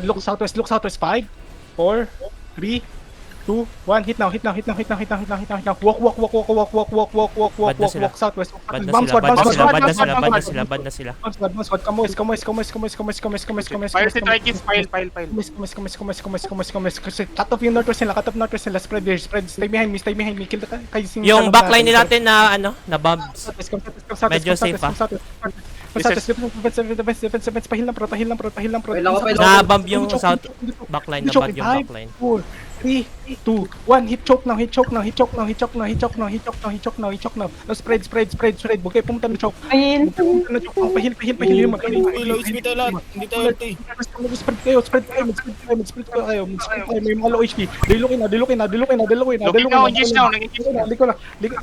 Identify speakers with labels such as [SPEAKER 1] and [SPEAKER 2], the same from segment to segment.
[SPEAKER 1] Look southwest, 5, 4, 3, 2, 1. Hit now. Walk southwest.
[SPEAKER 2] Bad
[SPEAKER 1] Bomb squad.
[SPEAKER 2] na sila.
[SPEAKER 1] Come west.
[SPEAKER 3] Fire si Tarkis, pile.
[SPEAKER 1] Cut off yung northwest nila. Spread. Stay behind me. Kill kayo sing.
[SPEAKER 2] Yung backline natin na na bombs. Medyo safe pa.
[SPEAKER 1] Defense, pahil lang pro.
[SPEAKER 2] Na-bomb yung south backline, na-bomb yung backline.
[SPEAKER 1] 4, 3, 2, 1. Hit choke now. Now spread. Huwag kayo pumunta ng choke.
[SPEAKER 4] Ayun.
[SPEAKER 1] Pahil.
[SPEAKER 5] Low HP tayo lahat. Hindi tayo ulti.
[SPEAKER 1] Spread kayo. May mga low HP. Dilukin na.
[SPEAKER 3] Looking now, engage now.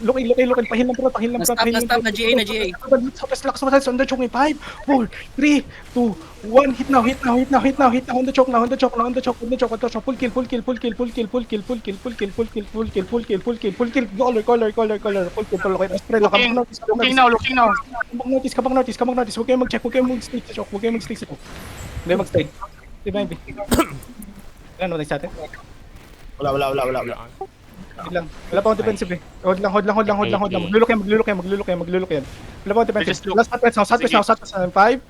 [SPEAKER 1] Lukin. Pahil lang pro.
[SPEAKER 6] Na-stop, na-GA.
[SPEAKER 1] Relax, on the choke. 5, 4, 3, 2, 1. Hit now. On the choke. Full kill. Color.
[SPEAKER 3] Looking now.
[SPEAKER 1] Kabang notice. Huwag kayo mag-check. Huwag kayo mag-stick sa choke. Hindi mag-stay. Diba yun? Ano na sa atin?
[SPEAKER 5] Wala.
[SPEAKER 1] Wala pa akong defensive eh. Hold lang. Maglulok yan. Wala pa akong defensive. Last southwest now. 5.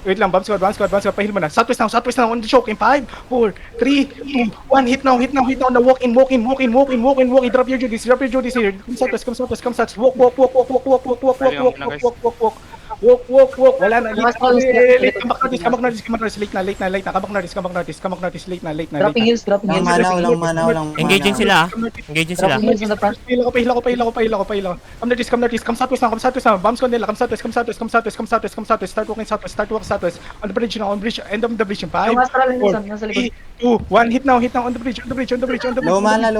[SPEAKER 1] Wait lang. Bomb squad. Pahil mo na. Southwest now. On the choke. In 5, 4, 3, 2, 1. Hit now. Now walk in. Drop your duties here. Come southwest. Walk. Wala na. Late na.
[SPEAKER 4] Dropping hills.
[SPEAKER 7] Walang mana.
[SPEAKER 2] Engaging sila.
[SPEAKER 4] Dropping hills in the front.
[SPEAKER 1] Pahila ko. Come northeast. Come southwest now. Bombs ko nila. Come southwest. Start walking southwest. On the bridge now. End of the bridge. 5,
[SPEAKER 4] Yung astral nasa
[SPEAKER 1] 4,
[SPEAKER 4] likod.
[SPEAKER 1] 3, 2, 1. Hit now. On the bridge.
[SPEAKER 7] Low mana.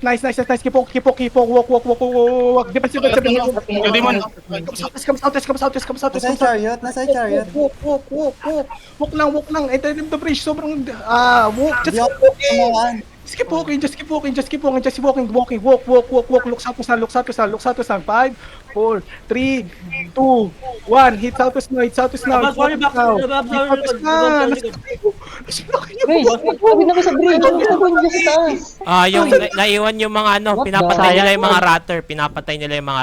[SPEAKER 1] Nice. Keep walk. Walk. Defensive.
[SPEAKER 3] Yung demon.
[SPEAKER 1] Come southwest.
[SPEAKER 7] Nasa chariot.
[SPEAKER 1] Walk lang. Enter the bridge. Sobrang walk. Just keep walking. Walk. Look southwest na. 5, 4, 3, 2, 1. Hit southwest now.
[SPEAKER 4] Guys, sabi na ko sa bridge. Ano sa bridge sa taas?
[SPEAKER 2] Yung naiwan yung mga pinapatay nila yung mga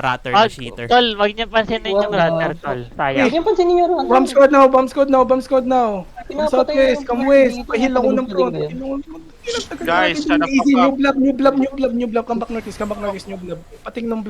[SPEAKER 2] ratter na cheater.
[SPEAKER 8] Tol, wag niyo pansinin yung runner, tol. Sayang.
[SPEAKER 4] Yung pansin niyo ron.
[SPEAKER 1] Bomb squad now. Come southwest. Come west. Pahil ako ng front.
[SPEAKER 3] Guys, shut up.
[SPEAKER 1] Easy. New blob. Come back northeast. New blob. Pating ng blob.